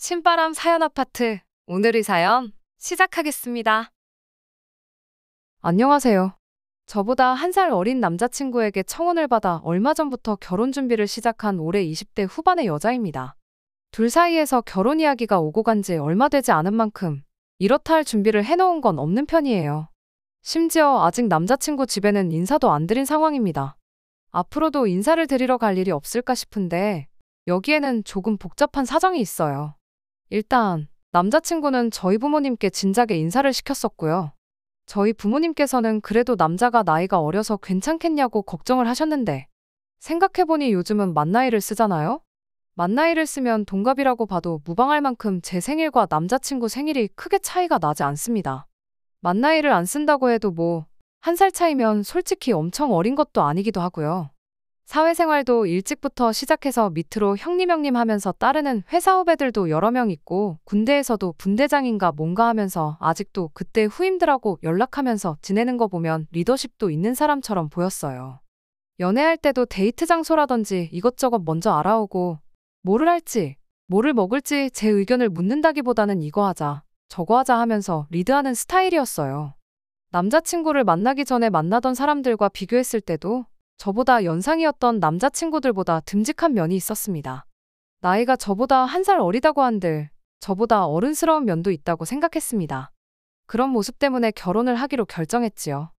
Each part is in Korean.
신바람 사연 아파트. 오늘의 사연 시작하겠습니다. 안녕하세요. 저보다 한 살 어린 남자친구에게 청혼을 받아 얼마 전부터 결혼 준비를 시작한 올해 20대 후반의 여자입니다. 둘 사이에서 결혼 이야기가 오고 간 지 얼마 되지 않은 만큼 이렇다 할 준비를 해놓은 건 없는 편이에요. 심지어 아직 남자친구 집에는 인사도 안 드린 상황입니다. 앞으로도 인사를 드리러 갈 일이 없을까 싶은데 여기에는 조금 복잡한 사정이 있어요. 일단 남자친구는 저희 부모님께 진작에 인사를 시켰었고요. 저희 부모님께서는 그래도 남자가 나이가 어려서 괜찮겠냐고 걱정을 하셨는데 생각해보니 요즘은 만나이를 쓰잖아요? 만나이를 쓰면 동갑이라고 봐도 무방할 만큼 제 생일과 남자친구 생일이 크게 차이가 나지 않습니다. 만나이를 안 쓴다고 해도 뭐 한 살 차이면 솔직히 엄청 어린 것도 아니기도 하고요. 사회생활도 일찍부터 시작해서 밑으로 형님 하면서 따르는 회사 후배들도 여러 명 있고 군대에서도 분대장인가 뭔가 하면서 아직도 그때 후임들하고 연락하면서 지내는 거 보면 리더십도 있는 사람처럼 보였어요. 연애할 때도 데이트 장소라든지 이것저것 먼저 알아오고 뭐를 할지, 뭐를 먹을지 제 의견을 묻는다기보다는 이거 하자, 저거 하자 하면서 리드하는 스타일이었어요. 남자친구를 만나기 전에 만나던 사람들과 비교했을 때도 저보다 연상이었던 남자친구들보다 듬직한 면이 있었습니다. 나이가 저보다 한 살 어리다고 한들 저보다 어른스러운 면도 있다고 생각했습니다. 그런 모습 때문에 결혼을 하기로 결정했지요.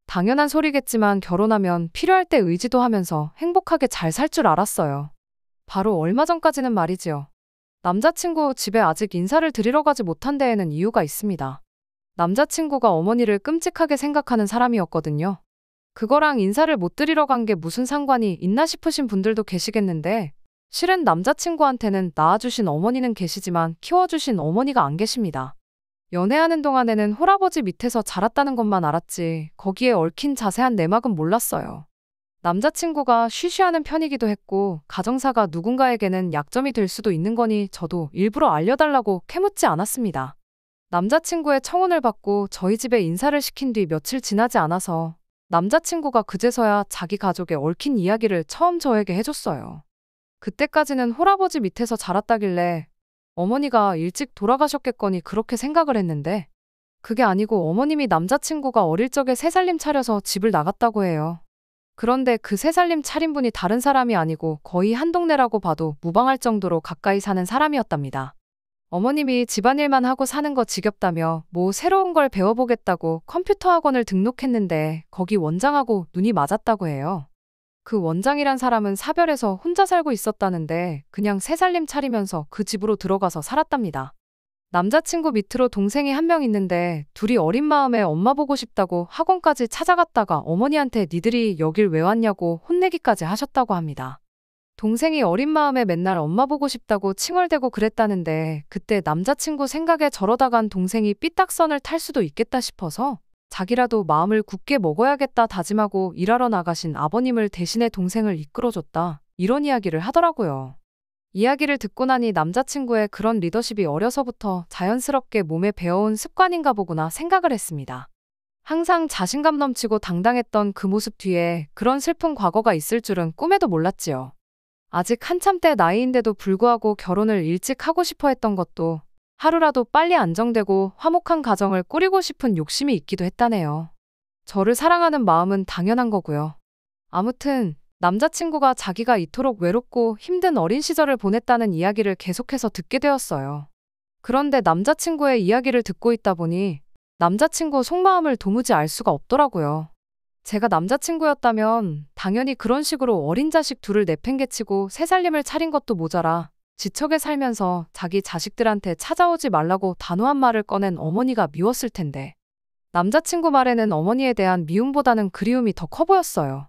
당연한 소리겠지만 결혼하면 필요할 때 의지도 하면서 행복하게 잘 살 줄 알았어요. 바로 얼마 전까지는 말이지요. 남자친구 집에 아직 인사를 드리러 가지 못한 데에는 이유가 있습니다. 남자친구가 어머니를 끔찍하게 생각하는 사람이었거든요. 그거랑 인사를 못 드리러 간 게 무슨 상관이 있나 싶으신 분들도 계시겠는데 실은 남자친구한테는 낳아주신 어머니는 계시지만 키워주신 어머니가 안 계십니다. 연애하는 동안에는 홀아버지 밑에서 자랐다는 것만 알았지 거기에 얽힌 자세한 내막은 몰랐어요. 남자친구가 쉬쉬하는 편이기도 했고 가정사가 누군가에게는 약점이 될 수도 있는 거니 저도 일부러 알려달라고 캐묻지 않았습니다. 남자친구의 청혼을 받고 저희 집에 인사를 시킨 뒤 며칠 지나지 않아서 남자친구가 그제서야 자기 가족에 얽힌 이야기를 처음 저에게 해줬어요. 그때까지는 홀아버지 밑에서 자랐다길래 어머니가 일찍 돌아가셨겠거니 그렇게 생각을 했는데 그게 아니고 어머님이 남자친구가 어릴 적에 새살림 차려서 집을 나갔다고 해요. 그런데 그 새살림 차린 분이 다른 사람이 아니고 거의 한 동네라고 봐도 무방할 정도로 가까이 사는 사람이었답니다. 어머님이 집안일만 하고 사는 거 지겹다며 뭐 새로운 걸 배워보겠다고 컴퓨터 학원을 등록했는데 거기 원장하고 눈이 맞았다고 해요. 그 원장이란 사람은 사별해서 혼자 살고 있었다는데 그냥 새살림 차리면서 그 집으로 들어가서 살았답니다. 남자친구 밑으로 동생이 한 명 있는데 둘이 어린 마음에 엄마 보고 싶다고 학원까지 찾아갔다가 어머니한테 니들이 여길 왜 왔냐고 혼내기까지 하셨다고 합니다. 동생이 어린 마음에 맨날 엄마 보고 싶다고 칭얼대고 그랬다는데 그때 남자친구 생각에 저러다간 동생이 삐딱선을 탈 수도 있겠다 싶어서 자기라도 마음을 굳게 먹어야겠다 다짐하고 일하러 나가신 아버님을 대신해 동생을 이끌어줬다. 이런 이야기를 하더라고요. 이야기를 듣고 나니 남자친구의 그런 리더십이 어려서부터 자연스럽게 몸에 배어온 습관인가 보구나 생각을 했습니다. 항상 자신감 넘치고 당당했던 그 모습 뒤에 그런 슬픈 과거가 있을 줄은 꿈에도 몰랐지요. 아직 한참 때 나이인데도 불구하고 결혼을 일찍 하고 싶어 했던 것도 하루라도 빨리 안정되고 화목한 가정을 꾸리고 싶은 욕심이 있기도 했다네요. 저를 사랑하는 마음은 당연한 거고요. 아무튼 남자친구가 자기가 이토록 외롭고 힘든 어린 시절을 보냈다는 이야기를 계속해서 듣게 되었어요. 그런데 남자친구의 이야기를 듣고 있다 보니 남자친구 속마음을 도무지 알 수가 없더라고요. 제가 남자친구였다면 당연히 그런 식으로 어린 자식 둘을 내팽개치고 새살림을 차린 것도 모자라 지척에 살면서 자기 자식들한테 찾아오지 말라고 단호한 말을 꺼낸 어머니가 미웠을 텐데 남자친구 말에는 어머니에 대한 미움보다는 그리움이 더 커 보였어요.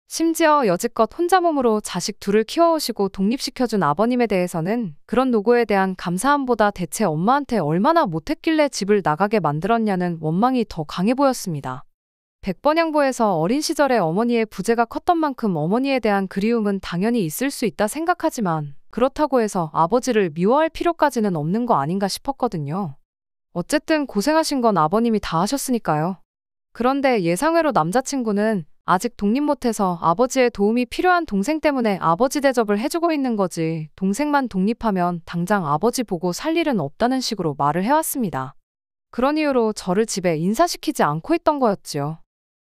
심지어 여지껏 혼자 몸으로 자식 둘을 키워오시고 독립시켜준 아버님에 대해서는 그런 노고에 대한 감사함보다 대체 엄마한테 얼마나 못했길래 집을 나가게 만들었냐는 원망이 더 강해 보였습니다. 백번양보에서 어린 시절에 어머니의 부재가 컸던 만큼 어머니에 대한 그리움은 당연히 있을 수 있다 생각하지만 그렇다고 해서 아버지를 미워할 필요까지는 없는 거 아닌가 싶었거든요. 어쨌든 고생하신 건 아버님이 다 하셨으니까요. 그런데 예상외로 남자친구는 아직 독립 못해서 아버지의 도움이 필요한 동생 때문에 아버지 대접을 해주고 있는 거지. 동생만 독립하면 당장 아버지 보고 살 일은 없다는 식으로 말을 해왔습니다. 그런 이유로 저를 집에 인사시키지 않고 있던 거였지요.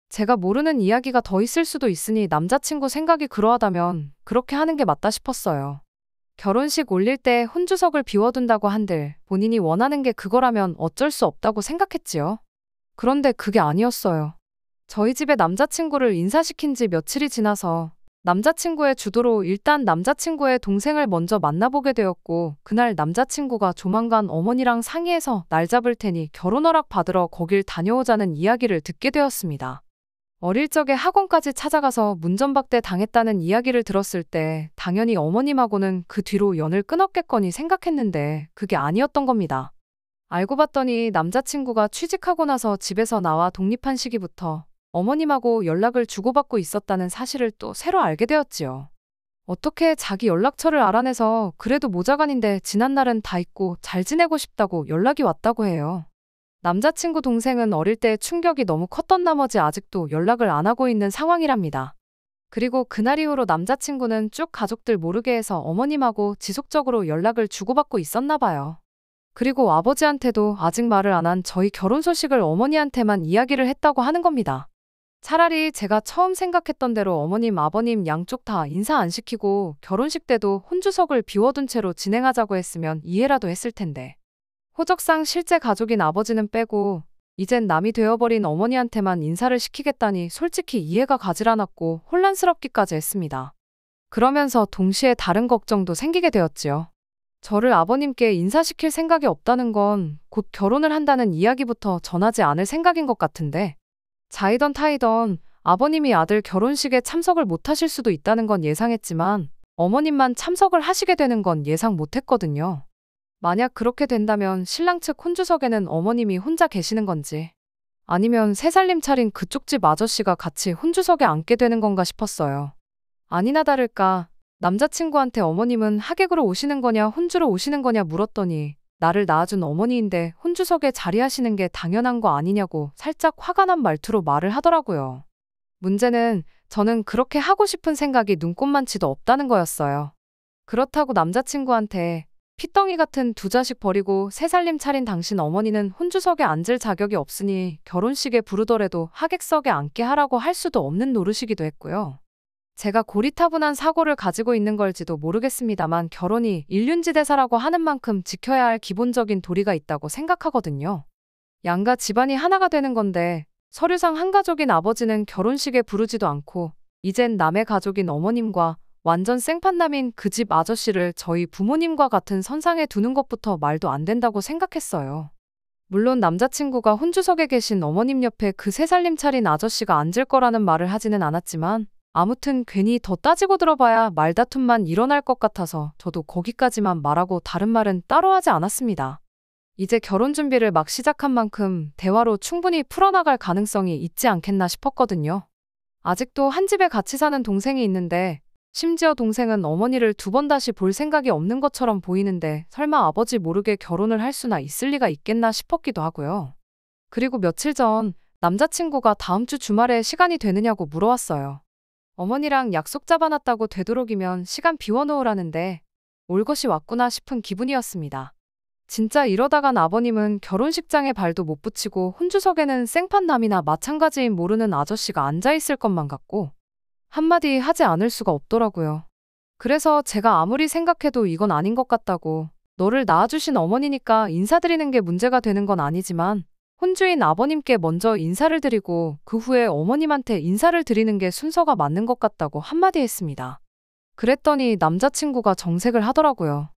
제가 모르는 이야기가 더 있을 수도 있으니 남자친구 생각이 그러하다면 그렇게 하는 게 맞다 싶었어요. 결혼식 올릴 때 혼주석을 비워둔다고 한들 본인이 원하는 게 그거라면 어쩔 수 없다고 생각했지요. 그런데 그게 아니었어요. 저희 집에 남자친구를 인사시킨 지 며칠이 지나서 남자친구의 주도로 일단 남자친구의 동생을 먼저 만나보게 되었고, 그날 남자친구가 조만간 어머니랑 상의해서 날 잡을 테니 결혼 허락 받으러 거길 다녀오자는 이야기를 듣게 되었습니다. 어릴 적에 학원까지 찾아가서 문전박대 당했다는 이야기를 들었을 때 당연히 어머님하고는 그 뒤로 연을 끊었겠거니 생각했는데 그게 아니었던 겁니다. 알고 봤더니 남자친구가 취직하고 나서 집에서 나와 독립한 시기부터 어머님하고 연락을 주고받고 있었다는 사실을 또 새로 알게 되었지요. 어떻게 자기 연락처를 알아내서 그래도 모자간인데 지난 날은 다 잊고 잘 지내고 싶다고 연락이 왔다고 해요. 남자친구 동생은 어릴 때 충격이 너무 컸던 나머지 아직도 연락을 안 하고 있는 상황이랍니다. 그리고 그날 이후로 남자친구는 쭉 가족들 모르게 해서 어머님하고 지속적으로 연락을 주고받고 있었나 봐요. 그리고 아버지한테도 아직 말을 안 한 저희 결혼 소식을 어머니한테만 이야기를 했다고 하는 겁니다. 차라리 제가 처음 생각했던 대로 어머님, 아버님 양쪽 다 인사 안 시키고 결혼식 때도 혼주석을 비워둔 채로 진행하자고 했으면 이해라도 했을 텐데. 호적상 실제 가족인 아버지는 빼고 이젠 남이 되어버린 어머니한테만 인사를 시키겠다니 솔직히 이해가 가질 않았고 혼란스럽기까지 했습니다. 그러면서 동시에 다른 걱정도 생기게 되었지요. 저를 아버님께 인사시킬 생각이 없다는 건 곧 결혼을 한다는 이야기부터 전하지 않을 생각인 것 같은데, 자이던 타이던 아버님이 아들 결혼식에 참석을 못하실 수도 있다는 건 예상했지만 어머님만 참석을 하시게 되는 건 예상 못했거든요. 만약 그렇게 된다면 신랑 측 혼주석에는 어머님이 혼자 계시는 건지 아니면 새살림 차린 그쪽 집 아저씨가 같이 혼주석에 앉게 되는 건가 싶었어요. 아니나 다를까 남자친구한테 어머님은 하객으로 오시는 거냐 혼주로 오시는 거냐 물었더니 나를 낳아준 어머니인데 혼주석에 자리하시는 게 당연한 거 아니냐고 살짝 화가 난 말투로 말을 하더라고요. 문제는 저는 그렇게 하고 싶은 생각이 눈꼽만치도 없다는 거였어요. 그렇다고 남자친구한테 피덩이 같은 두 자식 버리고 새살림 차린 당신 어머니는 혼주석에 앉을 자격이 없으니 결혼식에 부르더라도 하객석에 앉게 하라고 할 수도 없는 노릇이기도 했고요. 제가 고리타분한 사고를 가지고 있는 걸지도 모르겠습니다만 결혼이 일륜지대사라고 하는 만큼 지켜야 할 기본적인 도리가 있다고 생각하거든요. 양가 집안이 하나가 되는 건데 서류상 한 가족인 아버지는 결혼식에 부르지도 않고 이젠 남의 가족인 어머님과 완전 생판남인 그 집 아저씨를 저희 부모님과 같은 선상에 두는 것부터 말도 안 된다고 생각했어요. 물론 남자친구가 혼주석에 계신 어머님 옆에 그 새살림 차린 아저씨가 앉을 거라는 말을 하지는 않았지만 아무튼 괜히 더 따지고 들어봐야 말다툼만 일어날 것 같아서 저도 거기까지만 말하고 다른 말은 따로 하지 않았습니다. 이제 결혼 준비를 막 시작한 만큼 대화로 충분히 풀어나갈 가능성이 있지 않겠나 싶었거든요. 아직도 한 집에 같이 사는 동생이 있는데 심지어 동생은 어머니를 두 번 다시 볼 생각이 없는 것처럼 보이는데 설마 아버지 모르게 결혼을 할 수나 있을 리가 있겠나 싶었기도 하고요. 그리고 며칠 전 남자친구가 다음 주 주말에 시간이 되느냐고 물어왔어요. 어머니랑 약속 잡아놨다고 되도록이면 시간 비워놓으라는데 올 것이 왔구나 싶은 기분이었습니다. 진짜 이러다간 아버님은 결혼식장에 발도 못 붙이고 혼주석에는 생판남이나 마찬가지인 모르는 아저씨가 앉아있을 것만 같고 한마디 하지 않을 수가 없더라고요. 그래서 제가 아무리 생각해도 이건 아닌 것 같다고, 너를 낳아주신 어머니니까 인사드리는 게 문제가 되는 건 아니지만 혼주인 아버님께 먼저 인사를 드리고 그 후에 어머님한테 인사를 드리는 게 순서가 맞는 것 같다고 한마디 했습니다. 그랬더니 남자친구가 정색을 하더라고요.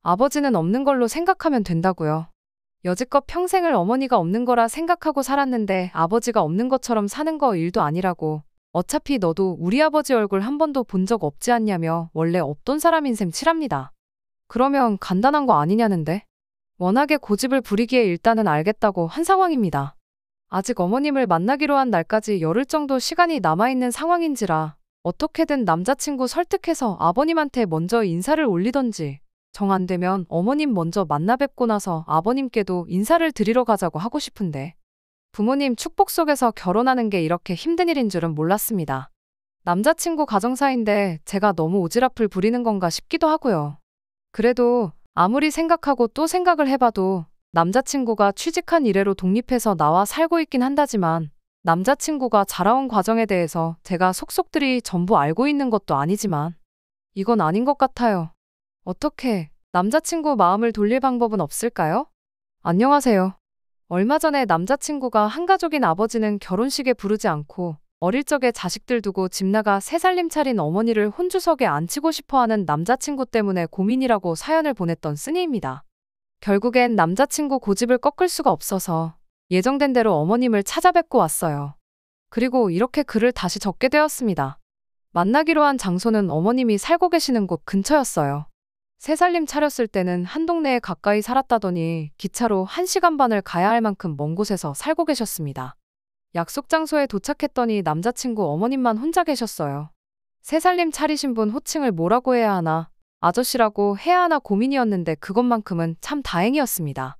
아버지는 없는 걸로 생각하면 된다고요. 여지껏 평생을 어머니가 없는 거라 생각하고 살았는데 아버지가 없는 것처럼 사는 거 일도 아니라고. 어차피 너도 우리 아버지 얼굴 한 번도 본 적 없지 않냐며 원래 없던 사람인 셈 칠합니다. 그러면 간단한 거 아니냐는데? 워낙에 고집을 부리기에 일단은 알겠다고 한 상황입니다. 아직 어머님을 만나기로 한 날까지 열흘 정도 시간이 남아있는 상황인지라 어떻게든 남자친구 설득해서 아버님한테 먼저 인사를 올리던지 정 안 되면 어머님 먼저 만나 뵙고 나서 아버님께도 인사를 드리러 가자고 하고 싶은데 부모님 축복 속에서 결혼하는 게 이렇게 힘든 일인 줄은 몰랐습니다. 남자친구 가정사인데 제가 너무 오지랖을 부리는 건가 싶기도 하고요. 그래도 아무리 생각하고 또 생각을 해봐도 남자친구가 취직한 이래로 독립해서 나와 살고 있긴 한다지만 남자친구가 자라온 과정에 대해서 제가 속속들이 전부 알고 있는 것도 아니지만 이건 아닌 것 같아요. 어떻게 남자친구 마음을 돌릴 방법은 없을까요? 안녕하세요. 얼마 전에 남자친구가 한가족인 아버지는 결혼식에 부르지 않고 어릴 적에 자식들 두고 집 나가 새 살림 차린 어머니를 혼주석에 앉히고 싶어하는 남자친구 때문에 고민이라고 사연을 보냈던 쓰니입니다. 결국엔 남자친구 고집을 꺾을 수가 없어서 예정된 대로 어머님을 찾아뵙고 왔어요. 그리고 이렇게 글을 다시 적게 되었습니다. 만나기로 한 장소는 어머님이 살고 계시는 곳 근처였어요. 새 살림 차렸을 때는 한 동네에 가까이 살았다더니 기차로 1시간 반을 가야 할 만큼 먼 곳에서 살고 계셨습니다. 약속 장소에 도착했더니 남자친구 어머님만 혼자 계셨어요. 새 살림 차리신 분 호칭을 뭐라고 해야 하나, 아저씨라고 해야 하나 고민이었는데 그것만큼은 참 다행이었습니다.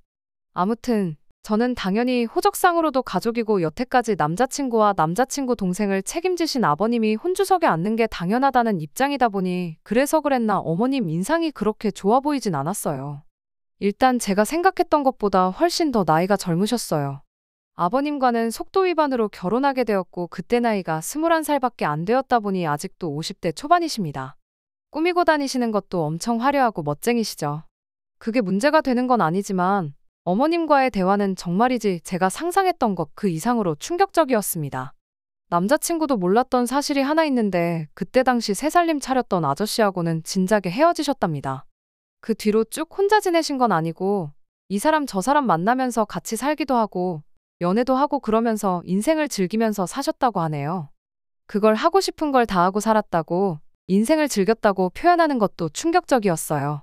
아무튼 저는 당연히 호적상으로도 가족이고 여태까지 남자친구와 남자친구 동생을 책임지신 아버님이 혼주석에 앉는 게 당연하다는 입장이다 보니 그래서 그랬나 어머님 인상이 그렇게 좋아 보이진 않았어요. 일단 제가 생각했던 것보다 훨씬 더 나이가 젊으셨어요. 아버님과는 속도 위반으로 결혼하게 되었고 그때 나이가 21살밖에 안 되었다 보니 아직도 50대 초반이십니다. 꾸미고 다니시는 것도 엄청 화려하고 멋쟁이시죠. 그게 문제가 되는 건 아니지만 어머님과의 대화는 정말이지 제가 상상했던 것 그 이상으로 충격적이었습니다. 남자친구도 몰랐던 사실이 하나 있는데 그때 당시 새 살림 차렸던 아저씨하고는 진작에 헤어지셨답니다. 그 뒤로 쭉 혼자 지내신 건 아니고 이 사람 저 사람 만나면서 같이 살기도 하고 연애도 하고 그러면서 인생을 즐기면서 사셨다고 하네요. 그걸 하고 싶은 걸 다 하고 살았다고 인생을 즐겼다고 표현하는 것도 충격적이었어요.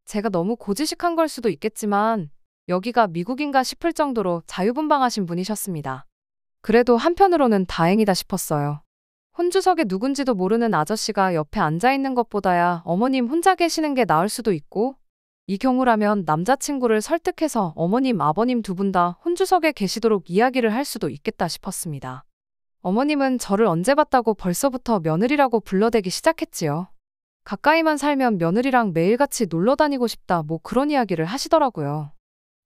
제가 너무 고지식한 걸 수도 있겠지만 여기가 미국인가 싶을 정도로 자유분방하신 분이셨습니다. 그래도 한편으로는 다행이다 싶었어요. 혼주석에 누군지도 모르는 아저씨가 옆에 앉아있는 것보다야 어머님 혼자 계시는 게 나을 수도 있고 이 경우라면 남자친구를 설득해서 어머님, 아버님 두 분 다 혼주석에 계시도록 이야기를 할 수도 있겠다 싶었습니다. 어머님은 저를 언제 봤다고 벌써부터 며느리라고 불러대기 시작했지요. 가까이만 살면 며느리랑 매일같이 놀러 다니고 싶다 뭐 그런 이야기를 하시더라고요.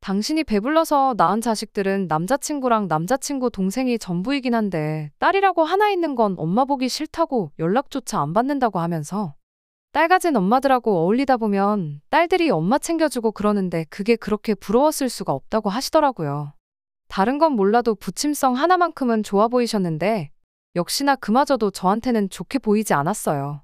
당신이 배불러서 낳은 자식들은 남자친구랑 남자친구 동생이 전부이긴 한데 딸이라고 하나 있는 건 엄마 보기 싫다고 연락조차 안 받는다고 하면서 딸 가진 엄마들하고 어울리다 보면 딸들이 엄마 챙겨주고 그러는데 그게 그렇게 부러웠을 수가 없다고 하시더라고요. 다른 건 몰라도 부침성 하나만큼은 좋아 보이셨는데 역시나 그마저도 저한테는 좋게 보이지 않았어요.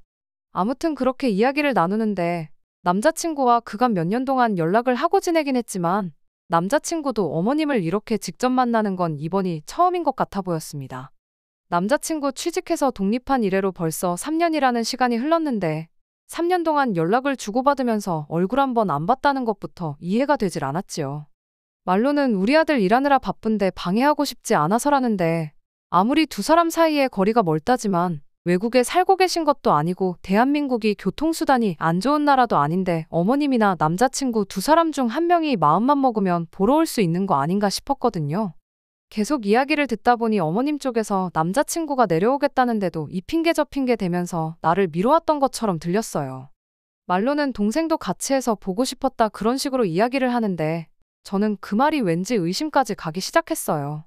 아무튼 그렇게 이야기를 나누는데 남자친구와 그간 몇 년 동안 연락을 하고 지내긴 했지만 남자친구도 어머님을 이렇게 직접 만나는 건 이번이 처음인 것 같아 보였습니다. 남자친구 취직해서 독립한 이래로 벌써 3년이라는 시간이 흘렀는데 3년 동안 연락을 주고받으면서 얼굴 한번 안 봤다는 것부터 이해가 되질 않았지요. 말로는 우리 아들 일하느라 바쁜데 방해하고 싶지 않아서라는데 아무리 두 사람 사이에 거리가 멀다지만 외국에 살고 계신 것도 아니고 대한민국이 교통수단이 안 좋은 나라도 아닌데 어머님이나 남자친구 두 사람 중 한 명이 마음만 먹으면 보러 올 수 있는 거 아닌가 싶었거든요. 계속 이야기를 듣다 보니 어머님 쪽에서 남자친구가 내려오겠다는데도 이 핑계 저 핑계 대면서 나를 미뤄왔던 것처럼 들렸어요. 말로는 동생도 같이 해서 보고 싶었다 그런 식으로 이야기를 하는데 저는 그 말이 왠지 의심까지 가기 시작했어요.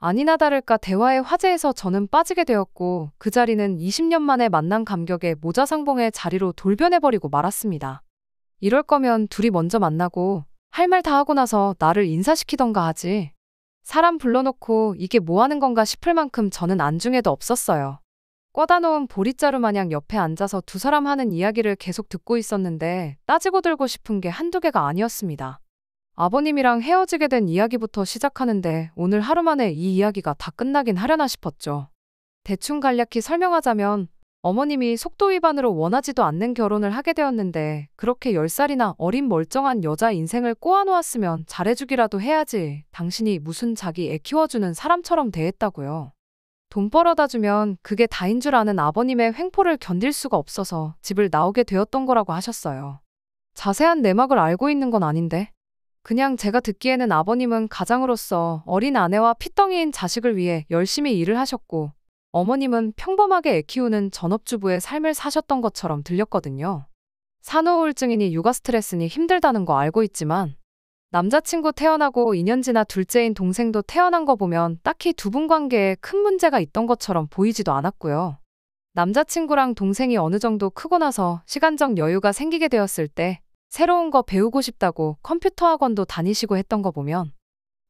아니나 다를까 대화의 화제에서 저는 빠지게 되었고 그 자리는 20년 만에 만난 감격에 모자상봉의 자리로 돌변해버리고 말았습니다. 이럴 거면 둘이 먼저 만나고 할 말 다 하고 나서 나를 인사시키던가 하지. 사람 불러놓고 이게 뭐 하는 건가 싶을 만큼 저는 안중에도 없었어요. 꿔다 놓은 보릿자루 마냥 옆에 앉아서 두 사람 하는 이야기를 계속 듣고 있었는데 따지고 들고 싶은 게 한두 개가 아니었습니다. 아버님이랑 헤어지게 된 이야기부터 시작하는데 오늘 하루 만에 이 이야기가 다 끝나긴 하려나 싶었죠. 대충 간략히 설명하자면 어머님이 속도 위반으로 원하지도 않는 결혼을 하게 되었는데 그렇게 10살이나 어린 멀쩡한 여자 인생을 꼬아놓았으면 잘해주기라도 해야지 당신이 무슨 자기 애 키워주는 사람처럼 대했다고요. 돈 벌어다 주면 그게 다인 줄 아는 아버님의 횡포를 견딜 수가 없어서 집을 나오게 되었던 거라고 하셨어요. 자세한 내막을 알고 있는 건 아닌데 그냥 제가 듣기에는 아버님은 가장으로서 어린 아내와 핏덩이인 자식을 위해 열심히 일을 하셨고, 어머님은 평범하게 애 키우는 전업주부의 삶을 사셨던 것처럼 들렸거든요. 산후우울증이니 육아 스트레스니 힘들다는 거 알고 있지만, 남자친구 태어나고 2년 지나 둘째인 동생도 태어난 거 보면 딱히 두 분 관계에 큰 문제가 있던 것처럼 보이지도 않았고요. 남자친구랑 동생이 어느 정도 크고 나서 시간적 여유가 생기게 되었을 때 새로운 거 배우고 싶다고 컴퓨터 학원도 다니시고 했던 거 보면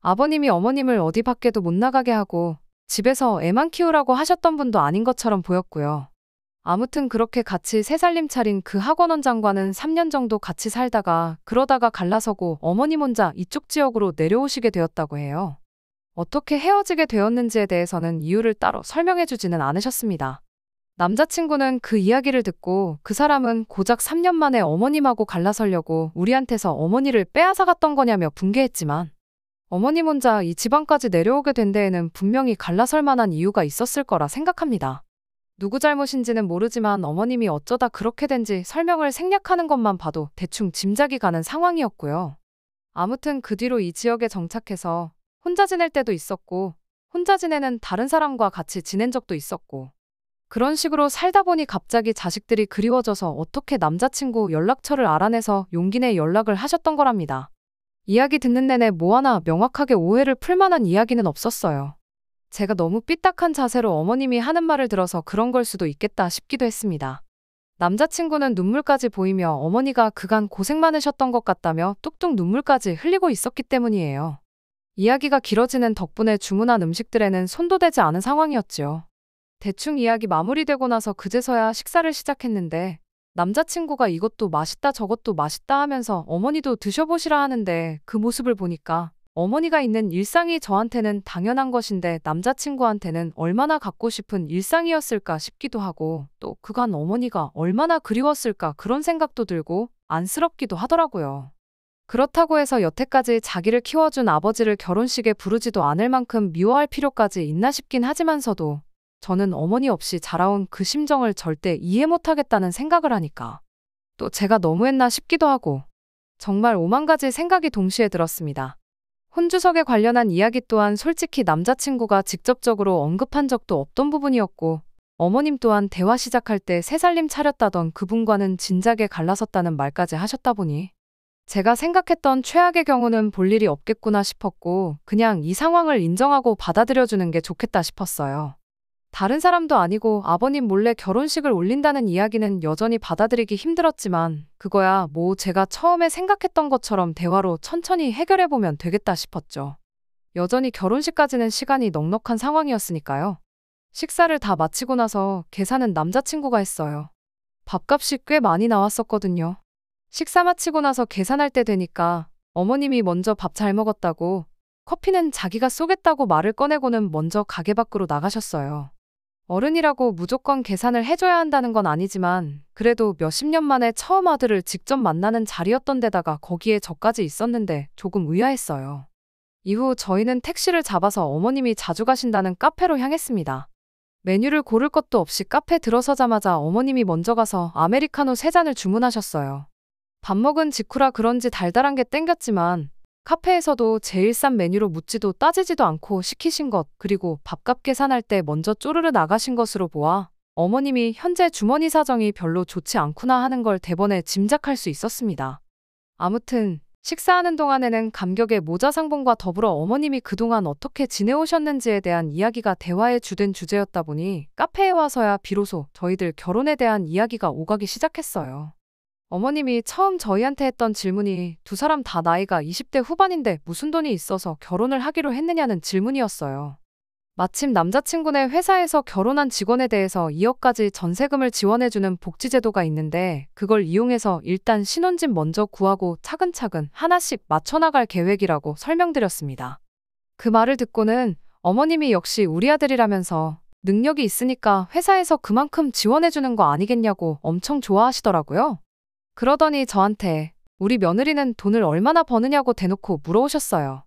아버님이 어머님을 어디 밖에도 못 나가게 하고 집에서 애만 키우라고 하셨던 분도 아닌 것처럼 보였고요. 아무튼 그렇게 같이 새 살림 차린 그 학원원장과는 3년 정도 같이 살다가 그러다가 갈라서고 어머님 혼자 이쪽 지역으로 내려오시게 되었다고 해요. 어떻게 헤어지게 되었는지에 대해서는 이유를 따로 설명해 주지는 않으셨습니다. 남자친구는 그 이야기를 듣고 그 사람은 고작 3년 만에 어머님하고 갈라서려고 우리한테서 어머니를 빼앗아갔던 거냐며 분개했지만 어머님 혼자 이 지방까지 내려오게 된 데에는 분명히 갈라설 만한 이유가 있었을 거라 생각합니다. 누구 잘못인지는 모르지만 어머님이 어쩌다 그렇게 된지 설명을 생략하는 것만 봐도 대충 짐작이 가는 상황이었고요. 아무튼 그 뒤로 이 지역에 정착해서 혼자 지낼 때도 있었고 혼자 지내는 다른 사람과 같이 지낸 적도 있었고 그런 식으로 살다 보니 갑자기 자식들이 그리워져서 어떻게 남자친구 연락처를 알아내서 용기 내 연락을 하셨던 거랍니다. 이야기 듣는 내내 뭐 하나 명확하게 오해를 풀 만한 이야기는 없었어요. 제가 너무 삐딱한 자세로 어머님이 하는 말을 들어서 그런 걸 수도 있겠다 싶기도 했습니다. 남자친구는 눈물까지 보이며 어머니가 그간 고생 많으셨던 것 같다며 뚝뚝 눈물까지 흘리고 있었기 때문이에요. 이야기가 길어지는 덕분에 주문한 음식들에는 손도 대지 않은 상황이었지요. 대충 이야기 마무리되고 나서 그제서야 식사를 시작했는데 남자친구가 이것도 맛있다 저것도 맛있다 하면서 어머니도 드셔보시라 하는데 그 모습을 보니까 어머니가 있는 일상이 저한테는 당연한 것인데 남자친구한테는 얼마나 갖고 싶은 일상이었을까 싶기도 하고 또 그간 어머니가 얼마나 그리웠을까 그런 생각도 들고 안쓰럽기도 하더라고요. 그렇다고 해서 여태까지 자기를 키워준 아버지를 결혼식에 부르지도 않을 만큼 미워할 필요까지 있나 싶긴 하지만서도 저는 어머니 없이 자라온 그 심정을 절대 이해 못하겠다는 생각을 하니까 또 제가 너무했나 싶기도 하고 정말 오만 가지 생각이 동시에 들었습니다. 혼주석에 관련한 이야기 또한 솔직히 남자친구가 직접적으로 언급한 적도 없던 부분이었고 어머님 또한 대화 시작할 때 새살림 차렸다던 그분과는 진작에 갈라섰다는 말까지 하셨다 보니 제가 생각했던 최악의 경우는 볼 일이 없겠구나 싶었고 그냥 이 상황을 인정하고 받아들여주는 게 좋겠다 싶었어요. 다른 사람도 아니고 아버님 몰래 결혼식을 올린다는 이야기는 여전히 받아들이기 힘들었지만 그거야 뭐 제가 처음에 생각했던 것처럼 대화로 천천히 해결해보면 되겠다 싶었죠. 여전히 결혼식까지는 시간이 넉넉한 상황이었으니까요. 식사를 다 마치고 나서 계산은 남자친구가 했어요. 밥값이 꽤 많이 나왔었거든요. 식사 마치고 나서 계산할 때 되니까 어머님이 먼저 밥 잘 먹었다고 커피는 자기가 쏘겠다고 말을 꺼내고는 먼저 가게 밖으로 나가셨어요. 어른이라고 무조건 계산을 해줘야 한다는 건 아니지만 그래도 몇십 년 만에 처음 아들을 직접 만나는 자리였던 데다가 거기에 저까지 있었는데 조금 의아했어요. 이후 저희는 택시를 잡아서 어머님이 자주 가신다는 카페로 향했습니다. 메뉴를 고를 것도 없이 카페 들어서자마자 어머님이 먼저 가서 아메리카노 3잔을 주문하셨어요. 밥 먹은 직후라 그런지 달달한 게 땡겼지만 카페에서도 제일 싼 메뉴로 묻지도 따지지도 않고 시키신 것 그리고 밥값 계산할 때 먼저 쪼르르 나가신 것으로 보아 어머님이 현재 주머니 사정이 별로 좋지 않구나 하는 걸 대번에 짐작할 수 있었습니다. 아무튼 식사하는 동안에는 감격의 모자 상봉과 더불어 어머님이 그동안 어떻게 지내오셨는지에 대한 이야기가 대화의 주된 주제였다 보니 카페에 와서야 비로소 저희들 결혼에 대한 이야기가 오가기 시작했어요. 어머님이 처음 저희한테 했던 질문이 두 사람 다 나이가 20대 후반인데 무슨 돈이 있어서 결혼을 하기로 했느냐는 질문이었어요. 마침 남자친구네 회사에서 결혼한 직원에 대해서 2억까지 전세금을 지원해주는 복지제도가 있는데 그걸 이용해서 일단 신혼집 먼저 구하고 차근차근 하나씩 맞춰나갈 계획이라고 설명드렸습니다. 그 말을 듣고는 어머님이 역시 우리 아들이라면서 능력이 있으니까 회사에서 그만큼 지원해주는 거 아니겠냐고 엄청 좋아하시더라고요. 그러더니 저한테 우리 며느리는 돈을 얼마나 버느냐고 대놓고 물어오셨어요.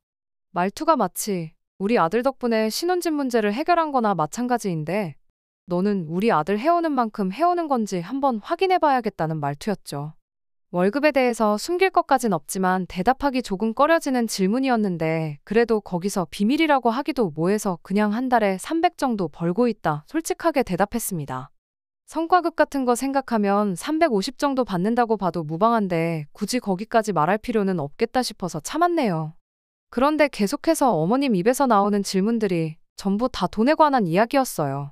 말투가 마치 우리 아들 덕분에 신혼집 문제를 해결한 거나 마찬가지인데 너는 우리 아들 해오는 만큼 해오는 건지 한번 확인해 봐야겠다는 말투였죠. 월급에 대해서 숨길 것까진 없지만 대답하기 조금 꺼려지는 질문이었는데 그래도 거기서 비밀이라고 하기도 뭐해서 그냥 한 달에 300 정도 벌고 있다 솔직하게 대답했습니다. 성과급 같은 거 생각하면 350 정도 받는다고 봐도 무방한데 굳이 거기까지 말할 필요는 없겠다 싶어서 참았네요. 그런데 계속해서 어머님 입에서 나오는 질문들이 전부 다 돈에 관한 이야기였어요.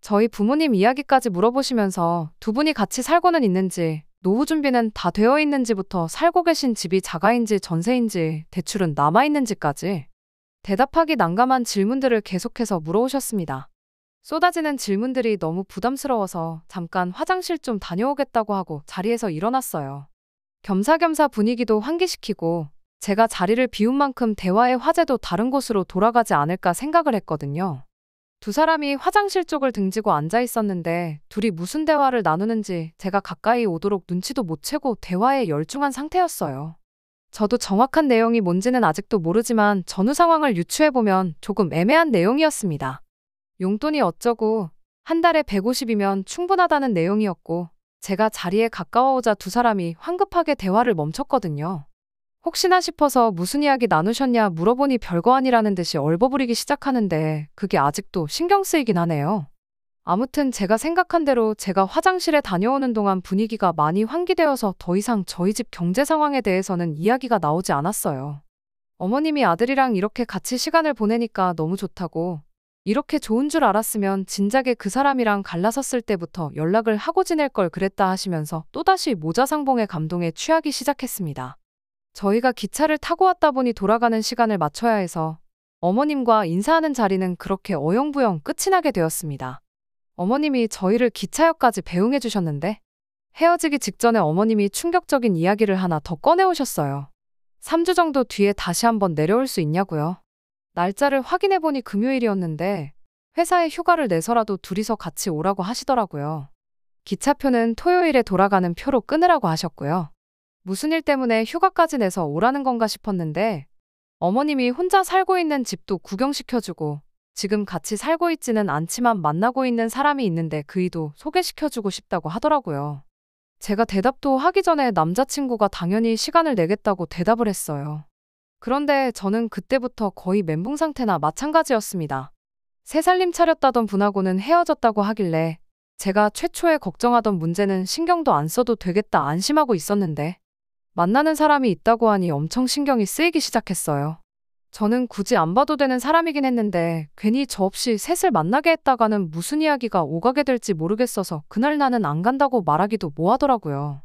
저희 부모님 이야기까지 물어보시면서 두 분이 같이 살고는 있는지, 노후 준비는 다 되어 있는지부터 살고 계신 집이 자가인지 전세인지, 대출은 남아있는지까지 대답하기 난감한 질문들을 계속해서 물어오셨습니다. 쏟아지는 질문들이 너무 부담스러워서 잠깐 화장실 좀 다녀오겠다고 하고 자리에서 일어났어요. 겸사겸사 분위기도 환기시키고 제가 자리를 비운 만큼 대화의 화제도 다른 곳으로 돌아가지 않을까 생각을 했거든요. 두 사람이 화장실 쪽을 등지고 앉아 있었는데 둘이 무슨 대화를 나누는지 제가 가까이 오도록 눈치도 못 채고 대화에 열중한 상태였어요. 저도 정확한 내용이 뭔지는 아직도 모르지만 전후 상황을 유추해보면 조금 애매한 내용이었습니다. 용돈이 어쩌고 한 달에 150이면 충분하다는 내용이었고 제가 자리에 가까워오자 두 사람이 황급하게 대화를 멈췄거든요. 혹시나 싶어서 무슨 이야기 나누셨냐 물어보니 별거 아니라는 듯이 얼버무리기 시작하는데 그게 아직도 신경 쓰이긴 하네요. 아무튼 제가 생각한 대로 제가 화장실에 다녀오는 동안 분위기가 많이 환기되어서 더 이상 저희 집 경제 상황에 대해서는 이야기가 나오지 않았어요. 어머님이 아들이랑 이렇게 같이 시간을 보내니까 너무 좋다고, 이렇게 좋은 줄 알았으면 진작에 그 사람이랑 갈라섰을 때부터 연락을 하고 지낼 걸 그랬다 하시면서 또다시 모자상봉의 감동에 취하기 시작했습니다. 저희가 기차를 타고 왔다 보니 돌아가는 시간을 맞춰야 해서 어머님과 인사하는 자리는 그렇게 어영부영 끝이 나게 되었습니다. 어머님이 저희를 기차역까지 배웅해 주셨는데 헤어지기 직전에 어머님이 충격적인 이야기를 하나 더 꺼내오셨어요. 3주 정도 뒤에 다시 한번 내려올 수 있냐고요. 날짜를 확인해보니 금요일이었는데 회사에 휴가를 내서라도 둘이서 같이 오라고 하시더라고요. 기차표는 토요일에 돌아가는 표로 끊으라고 하셨고요. 무슨 일 때문에 휴가까지 내서 오라는 건가 싶었는데 어머님이 혼자 살고 있는 집도 구경시켜주고 지금 같이 살고 있지는 않지만 만나고 있는 사람이 있는데 그이도 소개시켜주고 싶다고 하더라고요. 제가 대답도 하기 전에 남자친구가 당연히 시간을 내겠다고 대답을 했어요. 그런데 저는 그때부터 거의 멘붕 상태나 마찬가지였습니다. 새 살림 차렸다던 분하고는 헤어졌다고 하길래 제가 최초에 걱정하던 문제는 신경도 안 써도 되겠다 안심하고 있었는데 만나는 사람이 있다고 하니 엄청 신경이 쓰이기 시작했어요. 저는 굳이 안 봐도 되는 사람이긴 했는데 괜히 저 없이 셋을 만나게 했다가는 무슨 이야기가 오가게 될지 모르겠어서 그날 나는 안 간다고 말하기도 뭐하더라고요.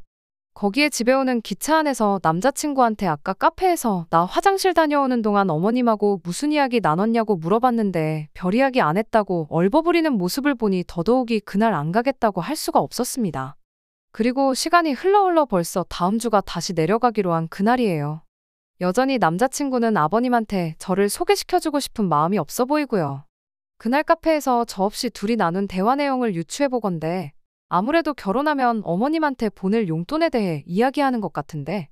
거기에 집에 오는 기차 안에서 남자친구한테 아까 카페에서 나 화장실 다녀오는 동안 어머님하고 무슨 이야기 나눴냐고 물어봤는데 별 이야기 안 했다고 얼버무리는 모습을 보니 더더욱이 그날 안 가겠다고 할 수가 없었습니다. 그리고 시간이 흘러 벌써 다음 주가 다시 내려가기로 한 그날이에요. 여전히 남자친구는 아버님한테 저를 소개시켜주고 싶은 마음이 없어 보이고요. 그날 카페에서 저 없이 둘이 나눈 대화 내용을 유추해보건대 아무래도 결혼하면 어머님한테 보낼 용돈에 대해 이야기하는 것 같은데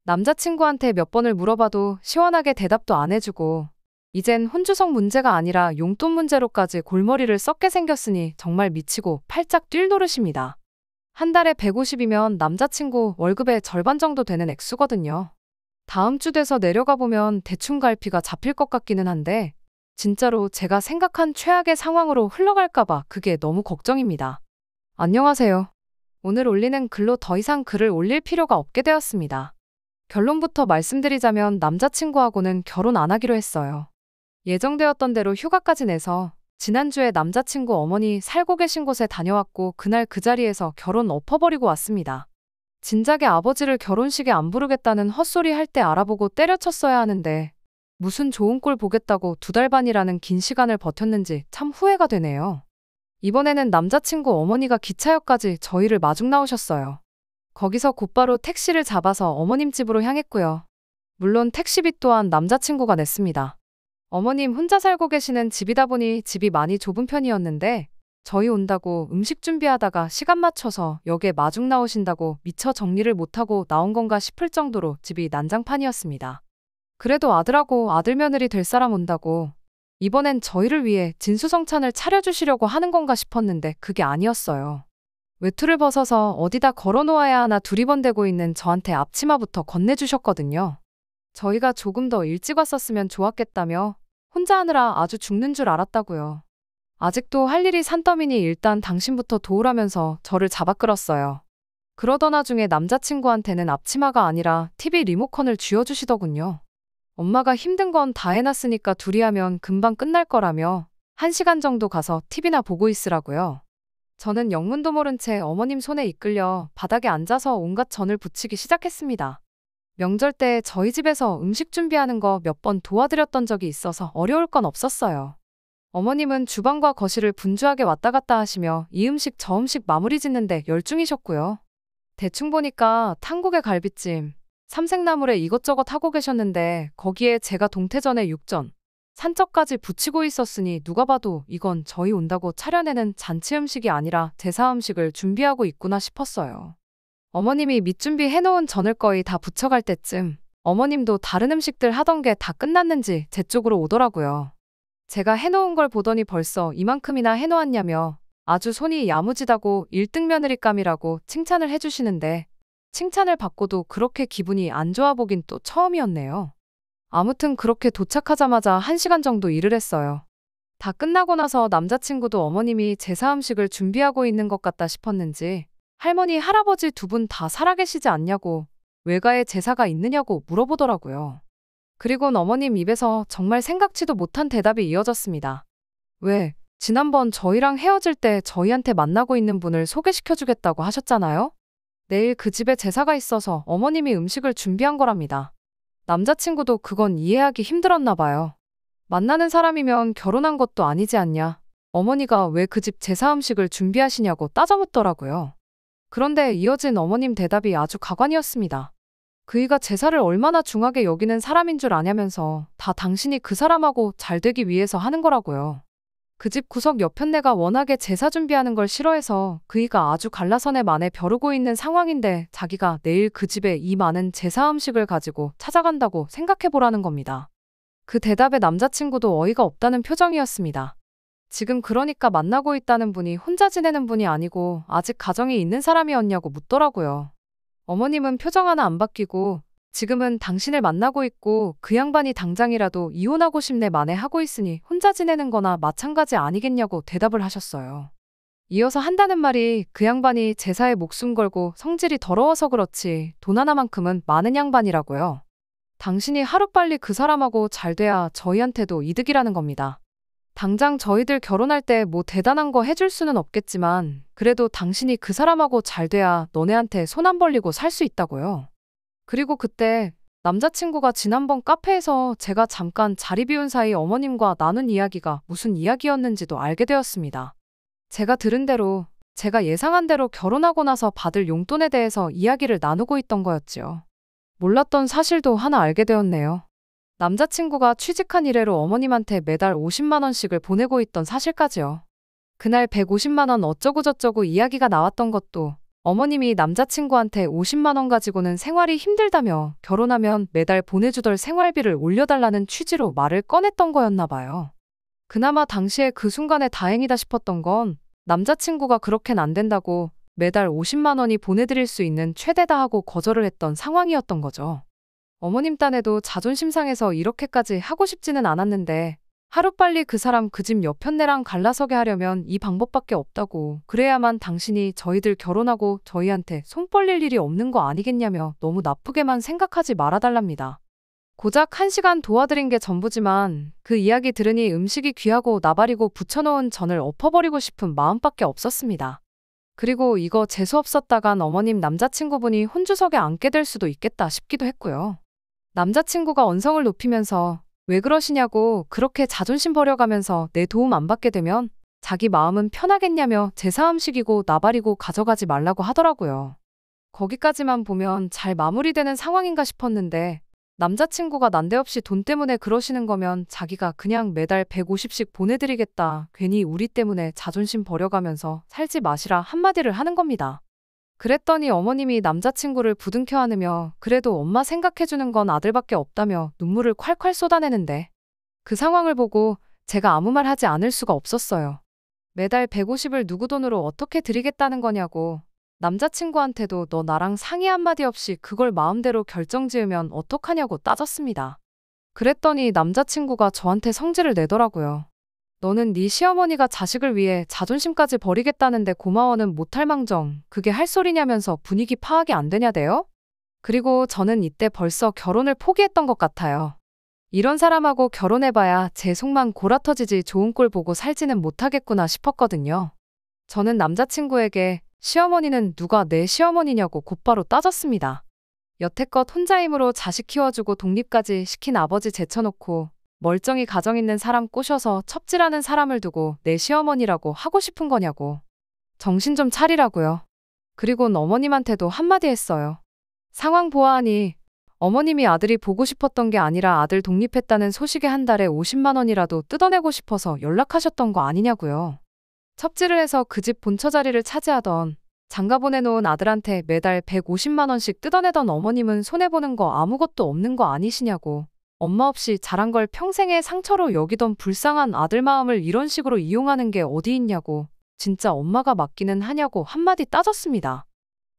남자친구한테 몇 번을 물어봐도 시원하게 대답도 안 해주고 이젠 혼주성 문제가 아니라 용돈 문제로까지 골머리를 썩게 생겼으니 정말 미치고 팔짝 뛸 노릇입니다. 한 달에 150이면 남자친구 월급의 절반 정도 되는 액수거든요. 다음 주 돼서 내려가 보면 대충 갈피가 잡힐 것 같기는 한데 진짜로 제가 생각한 최악의 상황으로 흘러갈까봐 그게 너무 걱정입니다. 안녕하세요. 오늘 올리는 글로 더 이상 글을 올릴 필요가 없게 되었습니다. 결론부터 말씀드리자면 남자친구하고는 결혼 안 하기로 했어요. 예정되었던 대로 휴가까지 내서 지난주에 남자친구 어머니 살고 계신 곳에 다녀왔고 그날 그 자리에서 결혼 엎어버리고 왔습니다. 진작에 아버지를 결혼식에 안 부르겠다는 헛소리 할 때 알아보고 때려쳤어야 하는데 무슨 좋은 꼴 보겠다고 2달 반이라는 긴 시간을 버텼는지 참 후회가 되네요. 이번에는 남자친구 어머니가 기차역까지 저희를 마중 나오셨어요. 거기서 곧바로 택시를 잡아서 어머님 집으로 향했고요. 물론 택시비 또한 남자친구가 냈습니다. 어머님 혼자 살고 계시는 집이다 보니 집이 많이 좁은 편이었는데 저희 온다고 음식 준비하다가 시간 맞춰서 역에 마중 나오신다고 미처 정리를 못하고 나온 건가 싶을 정도로 집이 난장판이었습니다. 그래도 아들하고 아들 며느리 될 사람 온다고 이번엔 저희를 위해 진수성찬을 차려주시려고 하는 건가 싶었는데 그게 아니었어요. 외투를 벗어서 어디다 걸어놓아야 하나 두리번대고 있는 저한테 앞치마부터 건네주셨거든요. 저희가 조금 더 일찍 왔었으면 좋았겠다며 혼자 하느라 아주 죽는 줄 알았다고요. 아직도 할 일이 산더미니 일단 당신부터 도우라면서 저를 잡아 끌었어요. 그러던 와중에 남자친구한테는 앞치마가 아니라 TV 리모컨을 쥐어주시더군요. 엄마가 힘든 건 다 해놨으니까 둘이 하면 금방 끝날 거라며 1시간 정도 가서 TV나 보고 있으라고요. 저는 영문도 모른 채 어머님 손에 이끌려 바닥에 앉아서 온갖 전을 부치기 시작했습니다. 명절 때 저희 집에서 음식 준비하는 거 몇 번 도와드렸던 적이 있어서 어려울 건 없었어요. 어머님은 주방과 거실을 분주하게 왔다 갔다 하시며 이 음식 저 음식 마무리 짓는데 열중이셨고요. 대충 보니까 탕국에 갈비찜, 삼색나물에 이것저것 하고 계셨는데 거기에 제가 동태전에 육전, 산적까지 붙이고 있었으니 누가 봐도 이건 저희 온다고 차려내는 잔치 음식이 아니라 제사 음식을 준비하고 있구나 싶었어요. 어머님이 밑준비 해놓은 전을 거의 다 부쳐갈 때쯤 어머님도 다른 음식들 하던 게 다 끝났는지 제 쪽으로 오더라고요. 제가 해놓은 걸 보더니 벌써 이만큼이나 해놓았냐며 아주 손이 야무지다고 1등 며느리감이라고 칭찬을 해주시는데 칭찬을 받고도 그렇게 기분이 안 좋아 보긴 또 처음이었네요. 아무튼 그렇게 도착하자마자 1시간 정도 일을 했어요. 다 끝나고 나서 남자친구도 어머님이 제사 음식을 준비하고 있는 것 같다 싶었는지 할머니, 할아버지 두 분 다 살아계시지 않냐고 외가에 제사가 있느냐고 물어보더라고요. 그리곤 어머님 입에서 정말 생각지도 못한 대답이 이어졌습니다. 왜, 지난번 저희랑 헤어질 때 저희한테 만나고 있는 분을 소개시켜주겠다고 하셨잖아요? 내일 그 집에 제사가 있어서 어머님이 음식을 준비한 거랍니다. 남자친구도 그건 이해하기 힘들었나 봐요. 만나는 사람이면 결혼한 것도 아니지 않냐. 어머니가 왜 그 집 제사 음식을 준비하시냐고 따져묻더라고요. 그런데 이어진 어머님 대답이 아주 가관이었습니다. 그이가 제사를 얼마나 중하게 여기는 사람인 줄 아냐면서 다 당신이 그 사람하고 잘 되기 위해서 하는 거라고요. 그 집 구석 옆편네가 워낙에 제사 준비하는 걸 싫어해서 그이가 아주 갈라선에 만에 벼르고 있는 상황인데 자기가 내일 그 집에 이 많은 제사 음식을 가지고 찾아간다고 생각해보라는 겁니다. 그 대답에 남자친구도 어이가 없다는 표정이었습니다. 지금 그러니까 만나고 있다는 분이 혼자 지내는 분이 아니고 아직 가정이 있는 사람이었냐고 묻더라고요. 어머님은 표정 하나 안 바뀌고 지금은 당신을 만나고 있고 그 양반이 당장이라도 이혼하고 싶네 만에 하고 있으니 혼자 지내는 거나 마찬가지 아니겠냐고 대답을 하셨어요. 이어서 한다는 말이 그 양반이 제사에 목숨 걸고 성질이 더러워서 그렇지 돈 하나만큼은 많은 양반이라고요. 당신이 하루빨리 그 사람하고 잘 돼야 저희한테도 이득이라는 겁니다. 당장 저희들 결혼할 때 뭐 대단한 거 해줄 수는 없겠지만 그래도 당신이 그 사람하고 잘 돼야 너네한테 손 안 벌리고 살 수 있다고요. 그리고 그때 남자친구가 지난번 카페에서 제가 잠깐 자리 비운 사이 어머님과 나눈 이야기가 무슨 이야기였는지도 알게 되었습니다. 제가 들은 대로 제가 예상한 대로 결혼하고 나서 받을 용돈에 대해서 이야기를 나누고 있던 거였지요. 몰랐던 사실도 하나 알게 되었네요. 남자친구가 취직한 이래로 어머님한테 매달 50만 원씩을 보내고 있던 사실까지요. 그날 150만 원 어쩌고저쩌고 이야기가 나왔던 것도 어머님이 남자친구한테 50만 원 가지고는 생활이 힘들다며 결혼하면 매달 보내주던 생활비를 올려달라는 취지로 말을 꺼냈던 거였나 봐요. 그나마 당시에 그 순간에 다행이다 싶었던 건 남자친구가 그렇게는 안 된다고 매달 50만 원이 보내드릴 수 있는 최대다 하고 거절을 했던 상황이었던 거죠. 어머님 딴에도 자존심 상해서 이렇게까지 하고 싶지는 않았는데 하루빨리 그 사람 그 집 옆편네랑 갈라서게 하려면 이 방법밖에 없다고 그래야만 당신이 저희들 결혼하고 저희한테 손 벌릴 일이 없는 거 아니겠냐며 너무 나쁘게만 생각하지 말아달랍니다. 고작 1시간 도와드린 게 전부지만 그 이야기 들으니 음식이 귀하고 나발이고 부쳐놓은 전을 엎어버리고 싶은 마음밖에 없었습니다. 그리고 이거 재수없었다간 어머님 남자친구분이 혼주석에 앉게 될 수도 있겠다 싶기도 했고요. 남자친구가 언성을 높이면서 왜 그러시냐고 그렇게 자존심 버려가면서 내 도움 안 받게 되면 자기 마음은 편하겠냐며 제사 음식이고 나발이고 가져가지 말라고 하더라고요. 거기까지만 보면 잘 마무리되는 상황인가 싶었는데 남자친구가 난데없이 돈 때문에 그러시는 거면 자기가 그냥 매달 150씩 보내드리겠다. 괜히 우리 때문에 자존심 버려가면서 살지 마시라 한마디를 하는 겁니다. 그랬더니 어머님이 남자친구를 부둥켜 안으며 그래도 엄마 생각해주는 건 아들밖에 없다며 눈물을 콸콸 쏟아내는데 그 상황을 보고 제가 아무 말 하지 않을 수가 없었어요. 매달 150을 누구 돈으로 어떻게 드리겠다는 거냐고. 남자친구한테도 너 나랑 상의 한마디 없이 그걸 마음대로 결정지으면 어떡하냐고 따졌습니다. 그랬더니 남자친구가 저한테 성질을 내더라고요. 너는 네 시어머니가 자식을 위해 자존심까지 버리겠다는데 고마워는 못할 망정 그게 할 소리냐면서 분위기 파악이 안 되냐대요? 그리고 저는 이때 벌써 결혼을 포기했던 것 같아요. 이런 사람하고 결혼해봐야 제 속만 골아터지지 좋은 꼴 보고 살지는 못하겠구나 싶었거든요. 저는 남자친구에게 시어머니는 누가 내 시어머니냐고 곧바로 따졌습니다. 여태껏 혼자 힘으로 자식 키워주고 독립까지 시킨 아버지 제쳐놓고 멀쩡히 가정 있는 사람 꼬셔서 첩질하는 사람을 두고 내 시어머니라고 하고 싶은 거냐고. 정신 좀 차리라고요. 그리곤 어머님한테도 한마디 했어요. 상황 보아하니 어머님이 아들이 보고 싶었던 게 아니라 아들 독립했다는 소식에 한 달에 50만 원이라도 뜯어내고 싶어서 연락하셨던 거 아니냐고요. 첩질을 해서 그 집 본처 자리를 차지하던 장가 보내놓은 아들한테 매달 150만 원씩 뜯어내던 어머님은 손해보는 거 아무것도 없는 거 아니시냐고. 엄마 없이 자란 걸 평생의 상처로 여기던 불쌍한 아들 마음을 이런 식으로 이용하는 게 어디 있냐고. 진짜 엄마가 맞기는 하냐고 한마디 따졌습니다.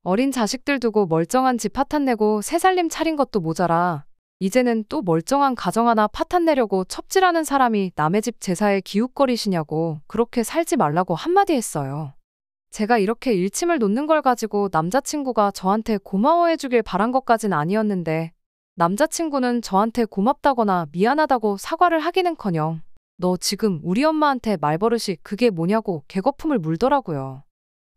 어린 자식들 두고 멀쩡한 집 파탄 내고 새 살림 차린 것도 모자라 이제는 또 멀쩡한 가정 하나 파탄 내려고 첩질하는 사람이 남의 집 제사에 기웃거리시냐고 그렇게 살지 말라고 한마디 했어요. 제가 이렇게 일침을 놓는 걸 가지고 남자친구가 저한테 고마워해 주길 바란 것까진 아니었는데 남자친구는 저한테 고맙다거나 미안하다고 사과를 하기는커녕 너 지금 우리 엄마한테 말버릇이 그게 뭐냐고 개거품을 물더라고요.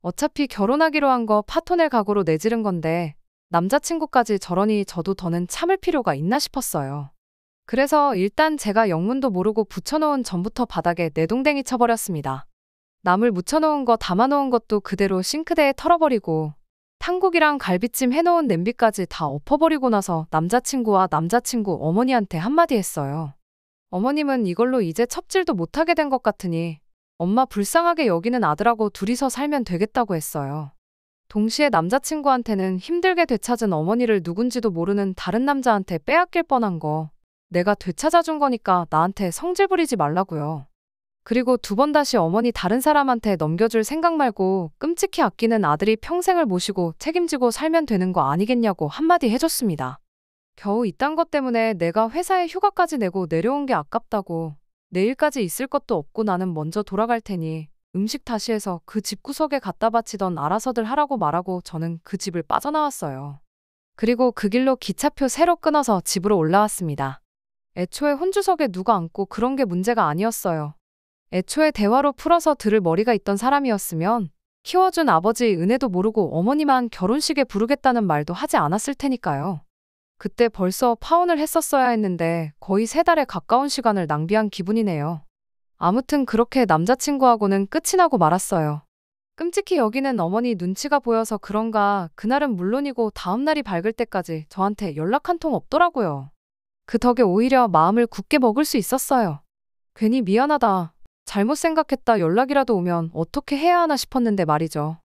어차피 결혼하기로 한 거 파토낼 각오로 내지른 건데 남자친구까지 저러니 저도 더는 참을 필요가 있나 싶었어요. 그래서 일단 제가 영문도 모르고 붙여놓은 전부터 바닥에 내동댕이 쳐버렸습니다. 나물 묻혀놓은 거 담아놓은 것도 그대로 싱크대에 털어버리고 탕국이랑 갈비찜 해놓은 냄비까지 다 엎어버리고 나서 남자친구와 남자친구 어머니한테 한마디 했어요. 어머님은 이걸로 이제 첩질도 못하게 된 것 같으니 엄마 불쌍하게 여기는 아들하고 둘이서 살면 되겠다고 했어요. 동시에 남자친구한테는 힘들게 되찾은 어머니를 누군지도 모르는 다른 남자한테 빼앗길 뻔한 거 내가 되찾아준 거니까 나한테 성질 부리지 말라고요. 그리고 두 번 다시 어머니 다른 사람한테 넘겨줄 생각 말고 끔찍히 아끼는 아들이 평생을 모시고 책임지고 살면 되는 거 아니겠냐고 한마디 해줬습니다. 겨우 이딴 것 때문에 내가 회사에 휴가까지 내고 내려온 게 아깝다고 내일까지 있을 것도 없고 나는 먼저 돌아갈 테니 음식 다시 해서 그 집구석에 갖다 바치던 알아서들 하라고 말하고 저는 그 집을 빠져나왔어요. 그리고 그 길로 기차표 새로 끊어서 집으로 올라왔습니다. 애초에 혼주석에 누가 앉고 그런 게 문제가 아니었어요. 애초에 대화로 풀어서 들을 머리가 있던 사람이었으면 키워준 아버지 은혜도 모르고 어머니만 결혼식에 부르겠다는 말도 하지 않았을 테니까요. 그때 벌써 파혼을 했었어야 했는데 거의 3달에 가까운 시간을 낭비한 기분이네요. 아무튼 그렇게 남자친구하고는 끝이 나고 말았어요. 끔찍히 여기는 어머니 눈치가 보여서 그런가 그날은 물론이고 다음날이 밝을 때까지 저한테 연락 한 통 없더라고요. 그 덕에 오히려 마음을 굳게 먹을 수 있었어요. 괜히 미안하다. 잘못 생각했다 연락이라도 오면 어떻게 해야 하나 싶었는데 말이죠.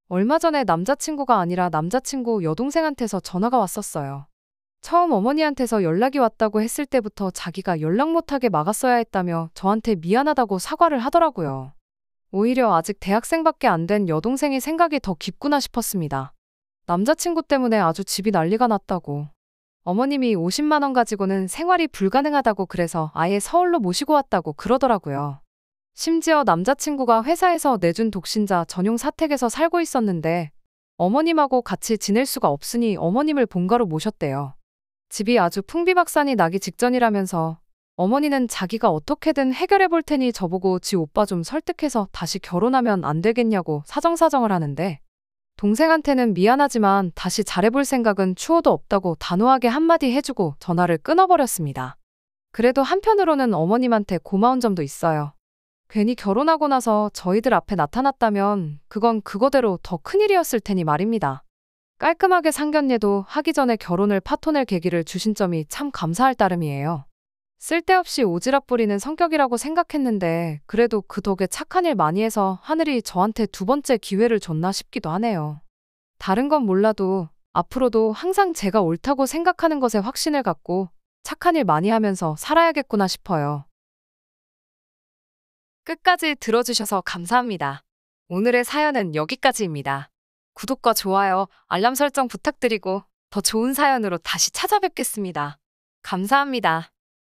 얼마 전에 남자친구가 아니라 남자친구 여동생한테서 전화가 왔었어요. 처음 어머니한테서 연락이 왔다고 했을 때부터 자기가 연락 못하게 막았어야 했다며 저한테 미안하다고 사과를 하더라고요. 오히려 아직 대학생밖에 안 된 여동생이 생각이 더 깊구나 싶었습니다. 남자친구 때문에 아주 집이 난리가 났다고. 어머님이 50만 원 가지고는 생활이 불가능하다고 그래서 아예 서울로 모시고 왔다고 그러더라고요. 심지어 남자친구가 회사에서 내준 독신자 전용 사택에서 살고 있었는데 어머님하고 같이 지낼 수가 없으니 어머님을 본가로 모셨대요. 집이 아주 풍비박산이 나기 직전이라면서 어머니는 자기가 어떻게든 해결해 볼 테니 저보고 지 오빠 좀 설득해서 다시 결혼하면 안 되겠냐고 사정사정을 하는데 동생한테는 미안하지만 다시 잘해볼 생각은 추호도 없다고 단호하게 한마디 해주고 전화를 끊어버렸습니다. 그래도 한편으로는 어머님한테 고마운 점도 있어요. 괜히 결혼하고 나서 저희들 앞에 나타났다면 그건 그거대로 더 큰일이었을 테니 말입니다. 깔끔하게 상견례도 하기 전에 결혼을 파토낼 계기를 주신 점이 참 감사할 따름이에요. 쓸데없이 오지랖 부리는 성격이라고 생각했는데 그래도 그 덕에 착한 일 많이 해서 하늘이 저한테 2번째 기회를 줬나 싶기도 하네요. 다른 건 몰라도 앞으로도 항상 제가 옳다고 생각하는 것에 확신을 갖고 착한 일 많이 하면서 살아야겠구나 싶어요. 끝까지 들어주셔서 감사합니다. 오늘의 사연은 여기까지입니다. 구독과 좋아요, 알람 설정 부탁드리고 더 좋은 사연으로 다시 찾아뵙겠습니다. 감사합니다.